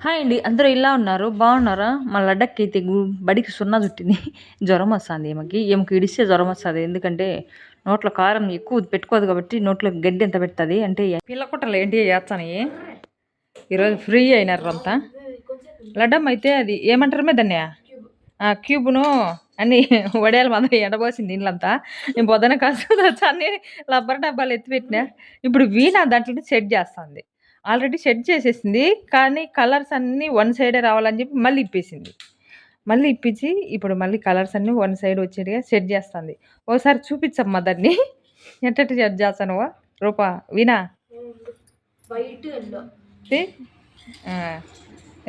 Hi అండి. అందరూ ఎలా ఉన్నారు? బాగున్నారా? మా లడ్డక్కయితే బడికి సున్నా చుట్టింది. జ్వరం వస్తాంది ఈమెకి. ఈమెకి ఇడిస్తే జ్వరం వస్తది. ఎందుకంటే నోట్లో కారం ఎక్కువ పెట్టుకోదు కాబట్టి నోట్లో గడ్డి ఎంత పెడతది. అంటే పిల్ల కుట్టలు ఏంటి చేస్తానయి. ఈరోజు ఫ్రీ అయినారు అంతా. లడ్డమ్మ అయితే అది ఏమంటారు దాన్ని ఆ క్యూబ్ను అన్ని వడియాల మంద ఎండబోసింది ఇండ్లంతా. నేను పొద్దున కాస్త అన్ని రబ్బర్ డబ్బాలు ఎత్తిపెట్టినా. ఇప్పుడు వీణ దాంట్లో సెట్ చేస్తుంది. ఆల్రెడీ సెట్ చేసేసింది. కానీ కలర్స్ అన్నీ వన్ సైడే రావాలని చెప్పి మళ్ళీ ఇప్పేసింది. మళ్ళీ ఇప్పించి ఇప్పుడు మళ్ళీ కలర్స్ అన్నీ వన్ సైడ్ వచ్చేట్టుగా సెట్ చేస్తుంది. ఓసారి చూపించమ్మా దాన్ని. ఎట్టెట్ట సెట్ చేస్తానువా రూపా వీణా వైట్ ఎల్లో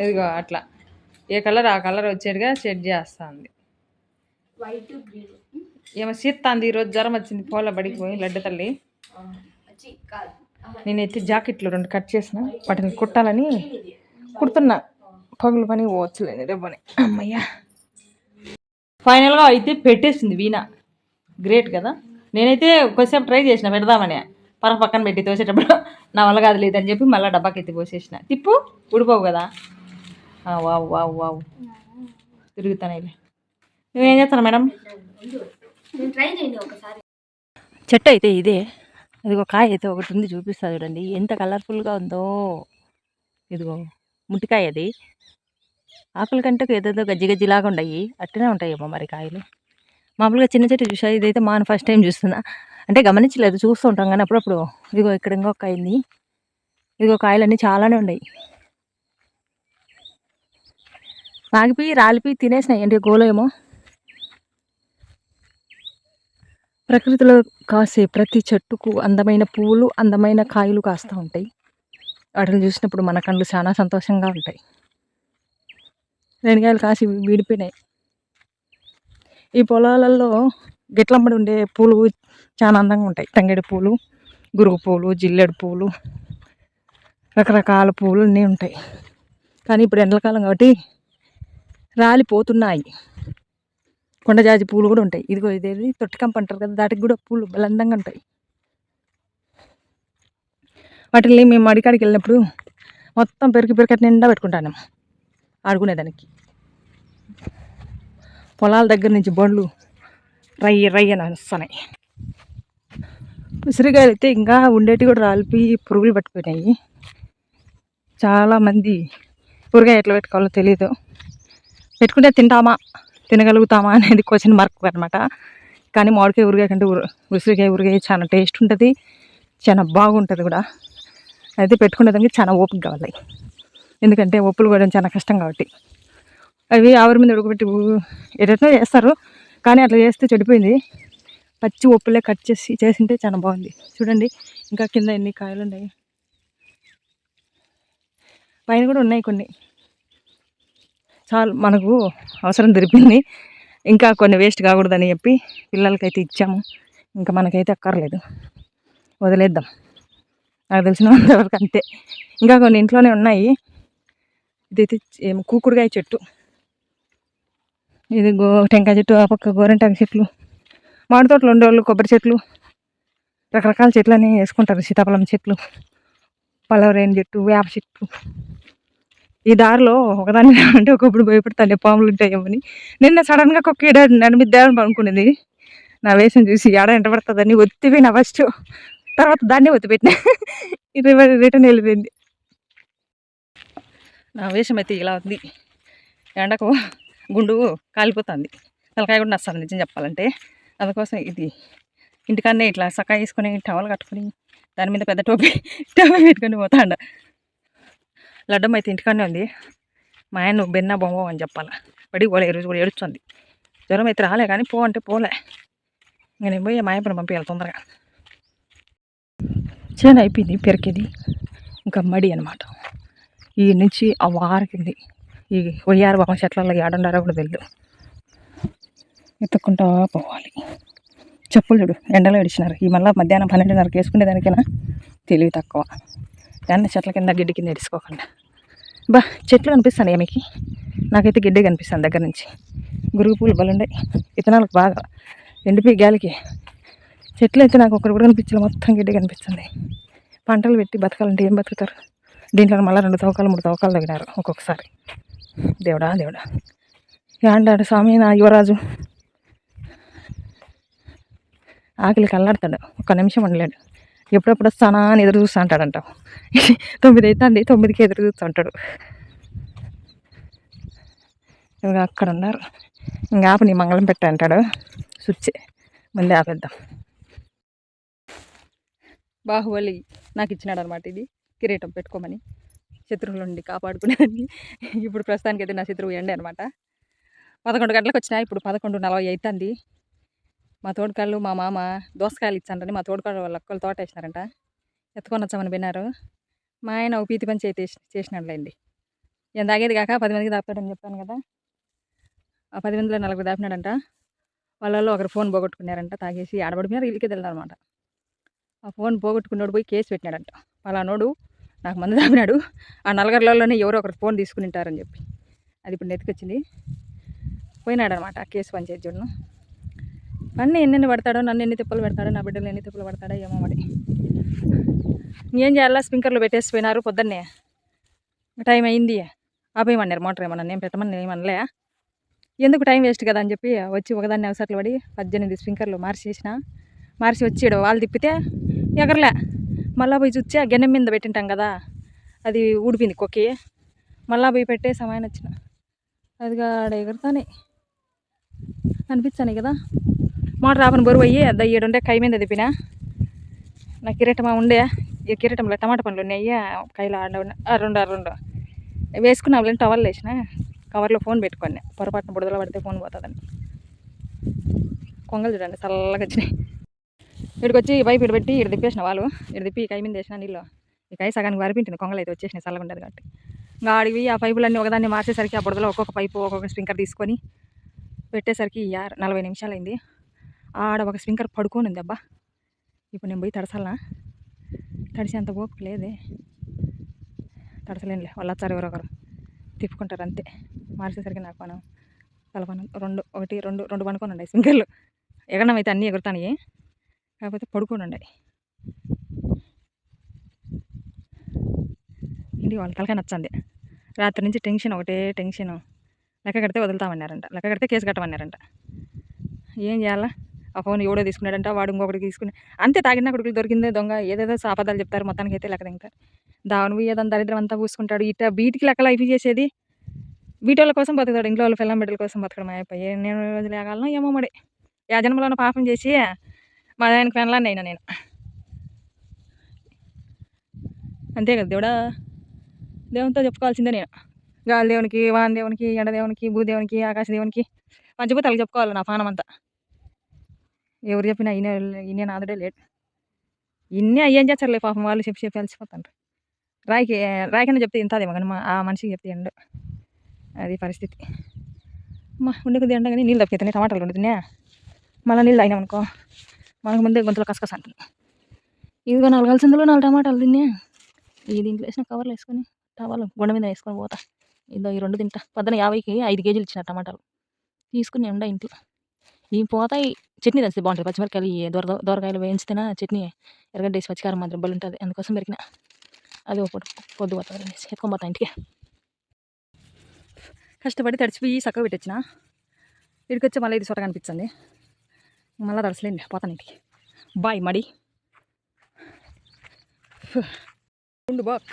ఇదిగో అట్లా ఏ కలర్ ఆ కలర్ వచ్చేట్టుగా సెట్ చేస్తుంది. వైట్ గ్రీన్ ఏమో సీత్తాంది. ఈరోజు జ్వరం వచ్చింది. పోల బడికి పోయి లడ్డు తల్లి. నేనైతే జాకెట్లు 2 కట్ చేసిన వాటిని కుట్టాలని కుడుతున్నా. పగులు పని పోవచ్చులేని రేపని. అమ్మయ్యా ఫైనల్గా అయితే పెట్టేసింది వీణ. గ్రేట్ కదా. నేనైతే కొద్దిసేపు ట్రై చేసిన పెడదామని పక్కన పెట్టి తోసేటప్పుడు నా వల్ల కాదు లేదని చెప్పి మళ్ళీ డబ్బాకి ఎత్తి పోసేసిన. తిప్పు ఉడిపోవు కదా. వావ్ వావ్ వావ్ తిరుగుతానే. నువ్వేం చేస్తాను మేడం? చెట్టు అయితే ఇదే. ఇదిగో కాయ అయితే ఒకటి ఉంది చూపిస్తా చూడండి ఎంత కలర్ఫుల్గా ఉందో. ఇదిగో ముట్టికాయ అది. ఆకుల కంటే ఏదేదో గజ్జి గజ్జిలాగా ఉన్నాయి. అట్టనే ఉంటాయేమో మరి కాయలు. మామూలుగా చిన్న చెట్టు చూసా. ఇదైతే మా ఫస్ట్ టైం చూస్తున్నా. అంటే గమనించలేదు, చూస్తూ ఉంటాం కానీ అప్పుడప్పుడు. ఇదిగో ఇక్కడ ఇంకొక కాయ ఉంది. ఇదిగో కాయలన్నీ చాలానే ఉన్నాయి. ఆగిపోయి రాలిపోయి తినేసినాయి. అంటే గోలో ఏమో. ప్రకృతిలో కాసే ప్రతి చెట్టుకు అందమైన పువ్వులు, అందమైన కాయలు కాస్తూ ఉంటాయి. వాటిని చూసినప్పుడు మన కళ్ళు చాలా సంతోషంగా ఉంటాయి. రెండుకాయలు కాసి విడిపోయినాయి. ఈ పొలాలలో గిట్లమ్మడి ఉండే పూలు చాలా అందంగా ఉంటాయి. తంగేడి పూలు, గురుగు పూలు, జిల్లెడు పూలు, రకరకాల పూలు అన్నీ ఉంటాయి. కానీ ఇప్పుడు ఎండాకాలం కాబట్టి రాలిపోతున్నాయి. కొండజాజి పూలు కూడా ఉంటాయి. ఇదిగో ఇదేది తొట్టికంప అంటారు కదా, దాటికి కూడా పూలు బలందంగా ఉంటాయి. వాటిని మేము అడికాడికి వెళ్ళినప్పుడు మొత్తం పెరికటి నిండా పెట్టుకుంటాను ఆడుకునేదానికి. పొలాల దగ్గర నుంచి బండ్లు రయ్య అని వస్తున్నాయి. ఉసిరికాయలు అయితే ఇంకా ఉండేటి కూడా రాలిపోయి పురుగులు పట్టిపోయినాయి. చాలామంది ఊరగాయ ఎట్లా పెట్టుకోవాలో తెలియదు. పెట్టుకుంటే తినగలుగుతామా అనేది క్వశ్చన్ మార్క్ అనమాట. కానీ మామిడికాయ ఊరగాయ కంటే ఉసిరికాయ ఊరగాయ చాలా టేస్ట్ ఉంటుంది, చాలా బాగుంటుంది కూడా. అయితే పెట్టుకునేదానికి చాలా ఓపిక కావాలి. ఎందుకంటే ఒప్పులు కూడా చాలా కష్టం కాబట్టి. అవి ఆవిరి మీద ఉడకబెట్టి ఎటో చేస్తారు, కానీ అట్లా చేస్తే చెడిపోయింది. పచ్చి ఒప్పులే కట్ చేసింటే చాలా బాగుంది. చూడండి ఇంకా కింద ఎన్ని కాయలు ఉన్నాయి. పైన కూడా ఉన్నాయి కొన్ని. చాలు మనకు అవసరం దొరికింది. ఇంకా కొన్ని వేస్ట్ కాకూడదని చెప్పి పిల్లలకైతే ఇచ్చాము. ఇంకా మనకైతే అక్కర్లేదు, వదిలేద్దాం. నాకు తెలిసినంతవరకు అంతే. ఇంకా కొన్ని ఇంట్లోనే ఉన్నాయి. ఇదైతే కూకుడుకాయ చెట్టు, ఇది టెంకాయ చెట్టు, ఆ పక్క గోరంటాకు చెట్లు, మామిడి తోటలు ఉండేవాళ్ళు కొబ్బరి చెట్లు, రకరకాల చెట్లని వేసుకుంటారు. సీతాఫలం చెట్లు, పలవరేణి చెట్టు, వేప చెట్టు. ఈ దారిలో ఒకదాన్ని అంటే ఒకప్పుడు భయపడతాను పాములు ఉంటాయేమని. నిన్న సడన్గా కుక్క నడిమిద్దామని అనుకునేది. నా వేషం చూసి ఏడ ఎంట పడుతుందని ఒత్తిపోయిన ఫస్ట్, తర్వాత దాన్ని ఒత్తిపెట్టిన. ఇది రిటర్న్ వెళ్ళిపోయింది. నా వేషం అయితే ఇలా ఉంది. ఎండకు గుండు కాలిపోతుంది, తలకాయ కూడా నస్తుంది నిజం చెప్పాలంటే. అందుకోసం ఇది ఇంటికన్నే ఇట్లా సక్కా వేసుకొని టవల్ కట్టుకొని దాని మీద పెద్ద టోపీ పెట్టుకొని పోతాండ. లడ్డమ్మ అయితే ఇంటికాడనే ఉంది. మా ఆయన నువ్వు బెన్నా బొమ్మ అని చెప్పాలి. పడికి పోలే, ఈరోజు కూడా ఏడుస్తుంది. జ్వరం అయితే రాలే కానీ పో అంటే పోలే. ఇంకా నేను పోయి మా ఆయన పంపించాలి తొందరగా. చేను అయిపోయింది పెరికేది, ఇంకా మడి అనమాట. ఈ నుంచి ఆ వారకింది. ఈ వయ్యారు బామ చెట్లలో ఏడుండారో కూడా తెలియదు. ఎత్తుక్కుంటా పోవాలి. చెప్పులు చూడు ఎండలో ఇడిచినారు. ఈ మళ్ళీ మధ్యాహ్నం 12:30కి వేసుకునేదానికైనా తెలివి తక్కువ. దాన్ని చెట్ల కింద గిడ్డి కింద ఇడుచుకోకుండా. బా చెట్లు కనిపిస్తాను మీకు. నాకైతే గిడ్డే కనిపిస్తాను దగ్గర నుంచి. గురుగు పూలు బలుండే, విత్తనాలకు బాగా ఎండిపోయి గాలికి. చెట్లు అయితే నాకు ఒకటి కూడా కనిపించలేదు, మొత్తం గిడ్డే కనిపిస్తుంది. పంటలు పెట్టి బతకాలంటే ఏం బతుకుతారు? దీంట్లో మళ్ళీ 2 తవ్వకాలు 3 తవ్వకాలు తగినారు ఒక్కొక్కసారి. దేవుడా దేవుడా యాండాడు స్వామి నా యువరాజు. ఆకలికి అల్లాడతాడు, ఒక్క నిమిషం ఉండలేడు. ఎప్పుడెప్పుడు వస్తానా అని ఎదురు చూస్తూ అంటాడంట. 9 అవుతుంది, 9కి ఎదురు చూస్తూ ఉంటాడు. ఇక అక్కడ ఉన్నారు. ఇంకా ఆప నీ మంగళం పెట్ట అంటాడు. స్విచ్ ముందే ఆపేద్దాం. బాహుబలి నాకు ఇచ్చినాడు అనమాట ఇది కిరీటం పెట్టుకోమని, శత్రువుల నుండి కాపాడుకునేదాన్ని. ఇప్పుడు ప్రస్తుతానికి అయితే నా శత్రువు ఎండే అనమాట. 11 గంటలకు వచ్చినా, ఇప్పుడు 11:40 అవుతుంది. మా తోడుకాళ్ళు మా మామ దోసకాయలు ఇచ్చారని మా తోడుకాళ్ళు వాళ్ళ ఒక్కళ్ళు తోట వేసినారంట, ఎత్తుకొని వచ్చామని విన్నారు. మా ఆయన ఒక పీతి పని చేసినాడులేండి. నేను తాగేది కాక 10 మందికి దాపాడని చెప్పాను కదా, ఆ 10 మందిలో 4 దాపినాడంట. వాళ్ళలో ఒకరు ఫోన్ పోగొట్టుకున్నారంట, తాగేసి ఆడబడిపోయినారు, ఇల్లుకి వెళ్ళారనమాట. ఆ ఫోన్ పోగొట్టుకున్నాడు పోయి కేసు పెట్టినాడంట. పలానోడు నాకు మందు దాపినాడు, ఆ నలుగురిలోనే ఎవరో ఒకరు ఫోన్ తీసుకుని ఉంటారని చెప్పి. అది ఇప్పుడు నెత్తికొచ్చింది. పోయినాడనమాట ఆ కేసు పంచాయతీ చూడను. అన్నీ ఎన్నెన్ని పడతాడో, నన్ను ఎన్ని తిప్పలు పెడతాడో, నా బిడ్డలు ఎన్ని తిప్పలు పడతాడో ఏమో మరి. ఏం చేయాలా, స్ప్రింకర్లు పెట్టేసి పోయినారు పొద్దున్నే. టైం అయింది, ఆపేయమన్నారు మోటార్. ఏమన్నా నేను పెట్టమని ఏమనలే, ఎందుకు టైం వేస్ట్ కదా అని చెప్పి వచ్చి ఒకదాన్ని అవసరాలు పడి 18 స్ప్రింకర్లు మార్చి వచ్చి వాళ్ళు తిప్పితే ఎగరలే. మళ్ళీ పోయి చూస్తే ఆ గెన్నెం మీద పెట్టింటాం కదా, అది ఊడిపోయింది కొక్కి. మళ్ళీ పోయి పెట్టే సమయం వచ్చిన అదిగా ఆడ ఎగురుతానే అనిపించాను కదా. మోటార్ ఆపని బరువు అయ్యి 7 ఉండే కై మీద తిప్పినా. నా కిరీటమా ఉండే, ఈ కిరీటంలో టమాటా పండ్లు ఉన్నాయి, కైలో ఆడ 2 వేసుకున్నా. వాళ్ళని టవల్ వేసిన, కవర్లో ఫోన్ పెట్టుకోండి, పొరపాటున బుడదలో పడితే ఫోన్ పోతుందని. కొంగలు చూడండి చల్లగా వచ్చినాయి. ఇక్కడికి వచ్చి పైపు ఇటు పెట్టి ఇటు తిప్పేసిన, వాళ్ళు ఇటు తిప్పి కై మీద వేసిన నీళ్ళు. ఈ కై సగానికి వారిపించింది, కొంగలు అయితే వచ్చేసినాయి చల్లగా ఉండేది కాబట్టి. ఇంకా ఆడివి ఆ పైపులన్నీ ఒకదాన్ని మార్చేసరికి ఆ బుడదలో ఒక్కొక్క పైపు ఒక్కొక్క స్ప్రింకర్ తీసుకొని పెట్టేసరికి 40 నిమిషాలు అయింది. ఆడ ఒక స్ప్రింకర్ పడుకొని ఉంది. అబ్బా ఇప్పుడు నేను పోయి తడసాలనా, తడిసేంత ఓపిక లేదే, తడసలేనులే. వాళ్ళు వచ్చారు ఎవరొకరు తిప్పుకుంటారు అంతే. మార్చేసరికి నాకు మనం తలపనం 2 పనుకొని ఉన్నాయి స్ప్రింకర్లు. ఎగరమైతే అన్నీ ఎగురుతాయి, కాకపోతే పడుకొని ఉన్నాయి. ఇంటికి వాళ్ళ తలకాయ నచ్చింది. రాత్రి నుంచి ఒకటే టెన్షన్. లెక్క కడితే వదులుతామన్నారంట, లెక్క కడితే కేసు కట్టమన్నారంట. ఏం చేయాలా, ఆ ఫోన్ ఎవడో తీసుకున్నాడంట, వాడు ఇంకొకటి తీసుకుని అంతే. తాగిన కొడుకులు దొరికిందే దొంగ, ఏదేదో సాపదాలు చెప్తారు, మొత్తానికి అయితే లెక్క తింటారు. దాని ఏదైనా దరిద్రం అంతా పూసుకుంటాడు. ఇట్ట బీటికి లెక్కలు అయిపోయి చేసేది, బీటోళ్ళ కోసం బతుకుతాడు, ఇంట్లో వాళ్ళ పిల్లం బిడ్డల కోసం బతకడం అయిపోయి. నేను వదిలేగలను ఏమో మరి. ఆ జన్మలో పాపం చేసి మా ఆయనకి పెనలాన్ని అయినా నేను, అంతే కదా దేవుడా. దేవునితో చెప్పుకోవాల్సిందే నేను. గాలి దేవునికి, వాన దేవునికి, ఎండ దేవునికి, భూదేవునికి, ఆకాశ దేవునికి, పంచభూతాలకు చెప్పుకోవాలి నా పానం అంతా. ఎవరు చెప్పినా ఇన్నే నాదుడే లేట్. ఇన్నే అయ్యేం చేస్తారులే పాపం, వాళ్ళు చెప్పి అలసిపోతారు. రాయికన్నా చెప్తే ఇంతదేమో కానీ ఆ మనిషికి చెప్తే ఎండు. అది పరిస్థితి. అమ్మా ఉండే కొద్దిగా ఎండ కానీ నీళ్ళు తప్పితే టమాటాలు వండుతున్నా. మళ్ళీ నీళ్ళు తాగినామనుకో మనకు ముందే గొంతులో కసకస అంటుంది. ఇదిగో 4 అలసందలు 4 టమాటాలు తిన్నా. ఈ దీంట్లో వేసిన కవర్లు వేసుకొని టవాలు గుండ మీద వేసుకొని పోతా. ఇదో ఈ 2 తింటా. పొద్దున 50కి 5 కేజీలు ఇచ్చిన టమాటాలు తీసుకుని ఉండ ఇంట్లో. ఈ పోతాయి. చట్నీ తెస్తే బాగుంటుంది, పచ్చిమిరకాయలు దొరకాయలు వేయించితేనా చట్నీ, ఎర్రగడ్డ వేసి పచ్చికారం మాత్రం బలు ఉంటుంది. అందుకోసం పెరిగిన అది ఒక పొద్దు పోతుంది అనేసి ఎత్తుకొని పోతా ఇంటికి. కష్టపడి తడిచిపోయి చక్కగా పెట్టించిన, ఇక్కడికి వచ్చి మళ్ళీ ఇది సొరగా అనిపించింది. మళ్ళీ తడసలేండి, పోతాను ఇంటికి. బాయ్ మడి ఉండు బాక్.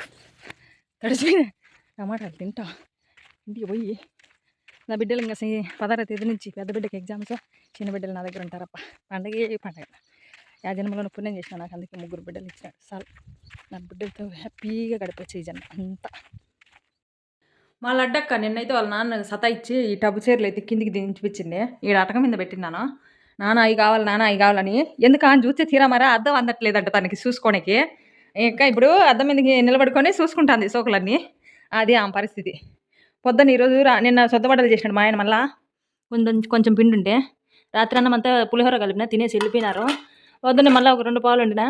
తడిచిపోయిన టమాటాలు తింటా ఇంటికి పోయి. నా బిడ్డలు ఇంకా 16వ తేదీ నుంచి పెద్ద బిడ్డకి ఎగ్జామ్స్, చిన్న బిడ్డలు నా దగ్గర ఉంటారప్ప. పండగ ఆ జన్మలో పుణ్యం చేసిన నాకు, అందుకే 3 బిడ్డలు ఇచ్చినాడు చాలు. నా బిడ్డలతో హ్యాపీగా గడిపొచ్చు ఈ జన్మ అంతా. మా లడ్డక్క నిన్నైతే వాళ్ళ నాన్న సతాయిచ్చి ఈ టబ్బు చీరలు అయితే కిందికి దించిపించింది. ఈడ అటక మీద పెట్టినాను. నాన్న అవి కావాలి, నాన్న అవి కావాలని. ఎందుకు అని చూస్తే తీరా మరా అద్దం అందట్లేదంట తనకి చూసుకోనికి. ఇంకా ఇప్పుడు అద్దం మీదకి నిలబడుకొని చూసుకుంటుంది సోకులన్నీ. అది ఆమె పరిస్థితి. పొద్దున్న ఈరోజు నిన్న సొద్దబడ్డలు చేసినాడు మా ఆయన. మళ్ళా కొంచెం పిండి ఉంటే రాత్రి అన్నం అంతా పులిహోర కలిపిన, తినేసి వెళ్ళిపోయినారు. పొద్దున్న మళ్ళీ ఒక 2 పాలు వండిన,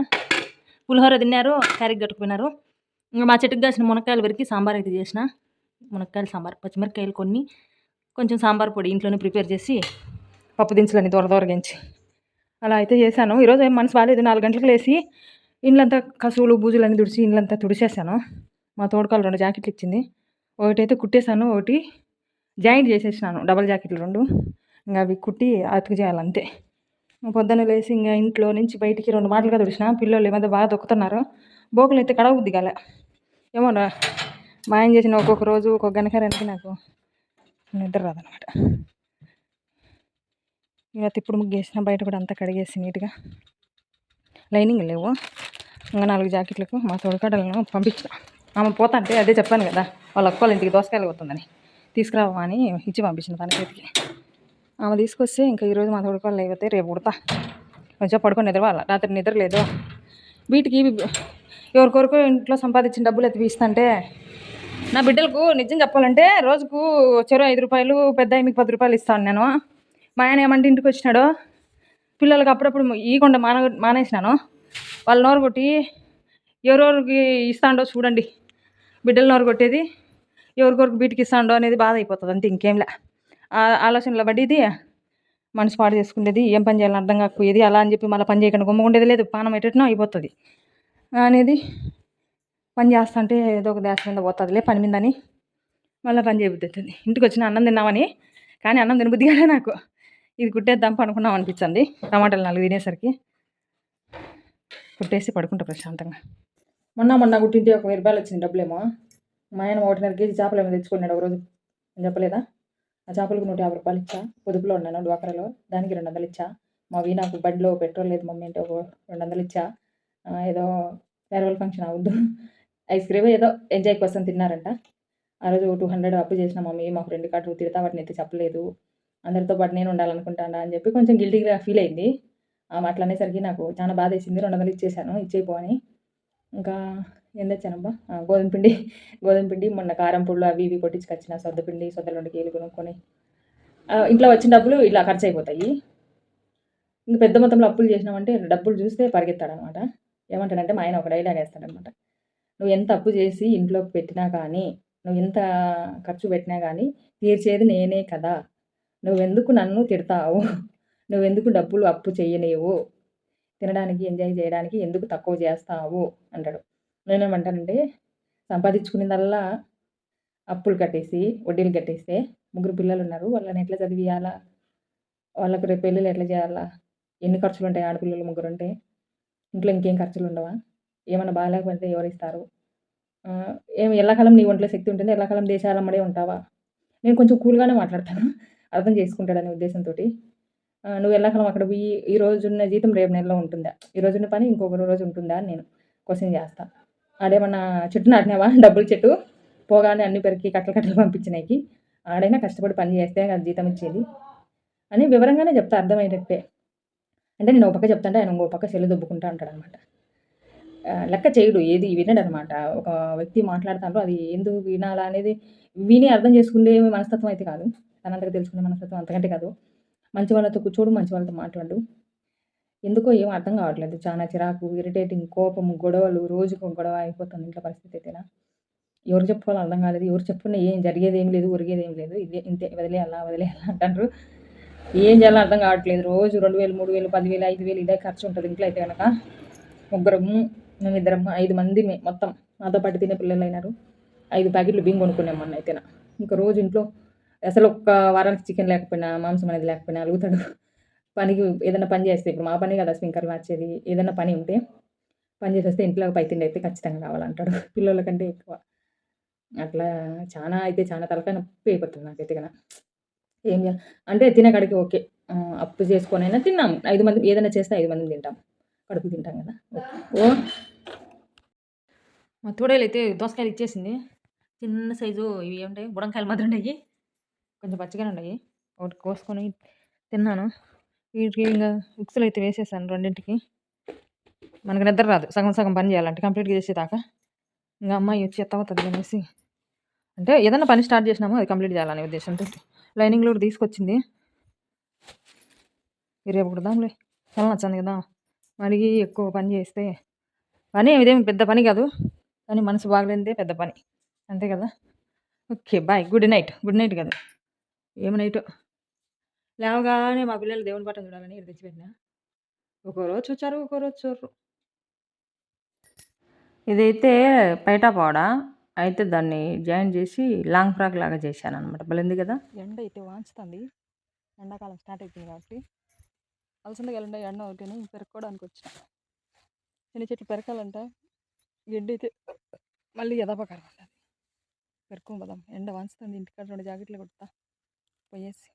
పులిహోర తిన్నారు, క్యారెట్ కట్టుకుపోయినారు. ఇంకా మా చెట్టుకు కాసిన మునక్కాయలు పెరికి సాంబార్ అయితే చేసిన. మునక్కాయలు సాంబార్, పచ్చిమిరకాయలు కొన్ని, కొంచెం సాంబార్ పొడి ఇంట్లోనే ప్రిపేర్ చేసి, పప్పు దినుసులని దూరగించి అలా అయితే చేశాను. ఈరోజు ఏం మనసు బాగాలేదు. 4 గంటలకు లేచి ఇండ్లంతా కసువులు బూజులన్నీ తుడిచి ఇండ్లంతా తుడిచేసాను. మా తోడుకోళ్ళు 2 జాకెట్లు ఇచ్చింది. ఒకటైతే కుట్టేసాను. ఒకటి జాయింట్ చేసేసినాను. డబల్ జాకెట్లు 2. ఇంక అవి కుట్టి అతుకు చేయాలంతే. పొద్దున్నే లేసి ఇంక ఇంట్లో నుంచి బయటికి 2 మాటలుగా తుడిచిన. పిల్లోళ్ళు ఈ మధ్య బాగా దొక్కుతున్నారు. బోకులైతే కడగబుద్ధి కాలే. ఏమోరా మా ఆయన చేసిన ఒక్కొక్క రోజు ఒక్కొక్క గనకారానికి నాకు నిద్ర రాదనమాట. ఇలా తిప్పుడు ముగ్గేసిన. బయట కూడా అంతా కడిగేసి నీట్గా. లైనింగ్ లేవు. ఇంకా 4 జాకెట్లకు మా తోడుకాడలను పంపించిన. ఆమె పోతా అంటే అదే చెప్పాను కదా, వాళ్ళ అక్క వాళ్ళ ఇంటికి దోసకాయలు పోతుందని. తీసుకురావా అని ఇచ్చి పంపించిన తన చేతికి. ఆమె తీసుకొస్తే ఇంకా ఈరోజు మా తోడుకోళ్ళు అయిపోతే రేపు కుడతా. కొంచెం పడుకొని నిద్రపోవాల. రాత్రి నిద్ర లేదు. వీటికి ఎవరికొరకు ఇంట్లో సంపాదించిన డబ్బులు ఎత్తిపిస్తుంటే నా బిడ్డలకు నిజం చెప్పాలంటే రోజుకు చెరో 5 రూపాయలు, పెద్ద మీకు 10 రూపాయలు ఇస్తాను నేను. మా ఆయన ఏమంటే ఇంటికి వచ్చినాడు, పిల్లలకి అప్పుడప్పుడు ఈకుండా మానేసినాను. వాళ్ళ నోరు కొట్టి ఎవరెవరికి ఇస్తాండో చూడండి. బిడ్డల నోరు కొట్టేది ఎవరికొరకు బీటికి ఇస్తాండో అనేది బాధ అయిపోతుంది. అంతే ఇంకేంలే. ఆలోచనలో పడేది మనసు పాడు చేసుకునేది. ఏం పని చేయాలని అర్థం కాకపోయేది. అలా అని చెప్పి మళ్ళీ పని చేయకుండా గుమ్మకుండేది లేదు. పానం ఎట్టనో అయిపోతుంది అనేది. పని చేస్తా అంటే ఏదో ఒక దేశం మీద పోతుందిలే పని మీదని మళ్ళీ పని చేయబుద్ధి అవుతుంది. ఇంటికి వచ్చిన అన్నం తిన్నామని, కానీ అన్నం తినబుద్ధి కానీ నాకు ఇది కుట్టేద్దాం పనుకున్నాం అనిపించింది. టమాటాలు 4 తినేసరికి కుట్టేసి పడుకుంటా ప్రశాంతంగా. మొన్న కుట్టింటే ఒక 1000 రూపాయలు వచ్చింది డబ్బులేమో. మా ఆయన 1.5 కేజీ చేపలు ఏమో తెచ్చుకున్నాడు ఒకరోజు. నేను చెప్పలేదా? ఆ చేపలకు 150 రూపాయలు ఇచ్చా. పొదుపులో ఉన్నాను డ్వాక్రాలో. దానికి 200 ఇచ్చా. మా వీణాకు బండిలో పెట్రోల్ లేదు మమ్మీ అంటే ఒక 200 ఇచ్చా. ఏదో ఫేర్వెల్ ఫంక్షన్ అవద్దు ఐస్ క్రీమ్ ఏదో ఎంజాయ్ కోసం తిన్నారంట. ఆ రోజు 200 అప్పు చేసిన మమ్మీ. మా ఫ్రెండ్ కార్డు తిడతా వాటిని అయితే చెప్పలేదు. అందరితో పాటు నేను ఉండాలనుకుంటాను అని చెప్పి కొంచెం గిల్టీగా ఫీల్ అయింది. అట్లా అనేసరికి నాకు చాలా బాధ వేసింది. 200 ఇచ్చేసాను. ఇచ్చేయిపోని ఇంకా ఏం తెచ్చానబ్బా, గోధుమ పిండి మొన్న కారం పొడులు అవి ఇవి కొట్టించుకొచ్చిన. సొద్దపిండి 2 కేజీలు కొనుక్కొని ఇంట్లో వచ్చిన డబ్బులు ఇలా ఖర్చు అయిపోతాయి. ఇంక పెద్ద మొత్తంలో అప్పులు చేసినామంటే డబ్బులు చూస్తే పరిగెత్తాడనమాట. ఏమంటాడంటే మా ఆయన ఒక డైలాగ్ వేస్తాడనమాట. నువ్వు ఎంత అప్పు చేసి ఇంట్లోకి పెట్టినా కానీ, నువ్వు ఎంత ఖర్చు పెట్టినా కానీ తీర్చేది నేనే కదా, నువ్వెందుకు నన్ను తిడతావు, నువ్వెందుకు డబ్బులు అప్పు చెయ్యలేవు, తినడానికి ఎంజాయ్ చేయడానికి ఎందుకు తక్కువ చేస్తావు అంటాడు. నేనేమంటానంటే సంపాదించుకునేదల్లా అప్పులు కట్టేసి వడ్డీలు కట్టేస్తే 3 పిల్లలు ఉన్నారు. వాళ్ళని ఎట్లా చదివియాలా, వాళ్ళకు రేపు పెళ్ళిళ్ళు ఎట్లా చేయాలా, ఎన్ని ఖర్చులు ఉంటాయి. ఆడపిల్లలు 3 ఉంటే ఇంట్లో ఇంకేం ఖర్చులు ఉండవా? ఏమన్నా బాగాలేకపోతే ఎవరిస్తారు? ఎల్లకాలం నీ ఒంట్లో శక్తి ఉంటుంది. ఎల్లకాలం దేశాలమ్మడే ఉంటావా? నేను కొంచెం కూల్‌గానే మాట్లాడతాను. అర్థం చేసుకుంటాడనే ఉద్దేశంతోటి. నువ్వు ఎల్లకాలం అక్కడ పోయి ఈ రోజున్న జీతం రేపు నెలలో ఉంటుందా? ఈ రోజున్న పని ఇంకొక రోజు ఉంటుందా అని నేను క్వెషన్ చేస్తా. ఆడేమన్నా చెట్టు నాటినావా? డబ్బుల చెట్టు పోగానే అన్ని పెరికి కట్టలు కట్టలు పంపించినాయికి. ఆడైనా కష్టపడి పని చేస్తే కదా జీతం ఇచ్చేది అని వివరంగానే చెప్తా అర్థమయ్యేటట్టే. అంటే నేను ఒక పక్క చెప్తాంటే ఆయన ఇంకో పక్క సెల్లు దొబ్బుకుంటా అంటాడనమాట. లెక్క చేయడు. ఏది వినడనమాట. ఒక వ్యక్తి మాట్లాడుతాండ్రు అది ఎందుకు వినాలా అనేది విని అర్థం చేసుకునే మనస్తత్వం అయితే కాదు. తనంతట తెలుసుకునే మనస్తత్వం అంతకంటే కాదు. మంచి వాళ్ళతో కూర్చోడు, మంచి వాళ్ళతో మాట్లాడు. ఎందుకో ఏం అర్థం కావట్లేదు. చాలా చిరాకు, ఇరిటేటింగ్, కోపం, గొడవలు, రోజుకో గొడవ అయిపోతుంది ఇంట్లో పరిస్థితి అయితేనా. ఎవరికి చెప్పుకోవాలో అర్థం కాలేదు. ఎవరు చెప్పుకున్నా ఏం జరిగేదేం లేదు, ఒరిగేదేం లేదు. ఇదే ఇంతే వదిలేయాలా అంటాండ్రు. ఏం చేయాలో అర్థం కావట్లేదు. రోజు 2000, 3000, 10,000, 5,000 ఇదే ఖర్చు ఉంటుంది ఇంట్లో అయితే గనక. ముగ్గురము, మేమిద్దరము 5 మందిమి మొత్తం. నాతో పాటు తినే పిల్లలైనారు. 5 ప్యాకెట్లు బియ్యం కొనుక్కున్నాం మొన్నైతేనా. ఇంకా రోజు ఇంట్లో అసలు ఒక్క వారానికి చికెన్ లేకపోయినా, మాంసం అనేది లేకపోయినా అలుగుతాడు. పనికి ఏదైనా పని చేస్తే ఇప్పుడు మా పనే కదా స్ప్రింక్లర్ మార్చేది. ఏదైనా పని ఉంటే పని చేసి వస్తే ఇంట్లో పైతిండి అయితే ఖచ్చితంగా కావాలంటాడు. పిల్లోళ్ళ కంటే ఎక్కువ. అట్లా చాలా తలకాయ నొప్పి అయిపోతుంది నాకైతే గన. ఏం చేయాలి అంటే తినే కాడికి ఓకే. అప్పు చేసుకొనైనా తిన్నాం. 5 మంది ఏదైనా చేస్తే 5 మందిమి తింటాం. కడుపుకి తింటాం కదా! ఓ మా తోడేలైతే దోసకాయలు ఇచ్చేసింది. చిన్న సైజు ఇవి ఏముంటాయి బుడంకాయలు మాత్రం ఉన్నాయి. కొంచెం పచ్చిగానే ఉన్నాయి. ఒకటి కోసుకొని తిన్నాను. వీటికి ఇంకా ఉక్సులు అయితే వేసేసాను రెండింటికి. మనకు నిద్ర రాదు సగం సగం పని చేయాలంటే కంప్లీట్గా చేసేదాకా. ఇంకా అమ్మాయి వచ్చి ఎత్తవుతుంది అనేసి అంటే ఏదైనా పని స్టార్ట్ చేసినామో అది కంప్లీట్ చేయాలనే ఉద్దేశంతో లైనింగ్లో కూడా తీసుకొచ్చింది. రేపు కుడదాంలే. చాలా నచ్చింది కదా. మరి ఎక్కువ పని చేస్తే పని ఇదేం పెద్ద పని కాదు, కానీ మనసు బాగలేనిదే పెద్ద పని. అంతే కదా. Okay bye. గుడ్ నైట్ కదా, ఏమి నైట్ లేవగానే మా పిల్లలు దేవుని పట్టం చూడాలని ఇది తెచ్చిపెట్టిన. ఒక్కో రోజు చూచారు, ఒక్కో రోజు చూడరు. ఇదైతే పైటా పౌడ, అయితే దాన్ని జాయిన్ చేసి లాంగ్ ఫ్రాక్ లాగా చేశాను అనమాట. బలింది కదా. ఎండ అయితే వాంచుతుంది, ఎండాకాలం స్టార్ట్ అవుతుంది కాబట్టి. అలసందకాయలు ఉండే ఎండ ఒకటిని పెరుక్కోవడానికి వచ్చిన. చిన్న చెట్లు పెరకాలంట, గడ్డి అయితే మళ్ళీ ఎదపకారం ఉంటుంది. పెరుక్కోబోదాం, ఎండ వాంచుతుంది. ఇంటికాడ 2 జాకెట్లు కొడతా పోయేసి.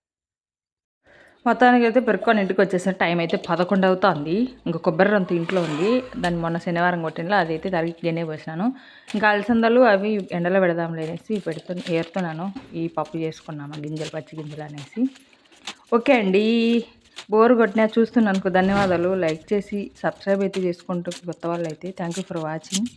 మొత్తానికి అయితే పెరుక్కొని ఇంటికి వచ్చేసిన టైం అయితే 11 అవుతుంది. ఇంకా కొబ్బరి రంత ఇంట్లో ఉంది, దాన్ని మొన్న శనివారం కొట్టినలో అది అయితే తరిగి గిన్నె పోసినాను. ఇంకా అలసందలు అవి ఎండలో పెడదాం అనేసి ఏరుతున్నాను. ఈ పప్పు చేసుకున్నాము, గింజలు పచ్చి గింజలు అనేసి. ఓకే అండి, బోరు కొట్టినా చూస్తున్నందుకు ధన్యవాదాలు. లైక్ చేసి సబ్స్క్రైబ్ అయితే చేసుకుంటూ కొత్త వాళ్ళు అయితే థ్యాంక్ యూ ఫర్ వాచింగ్.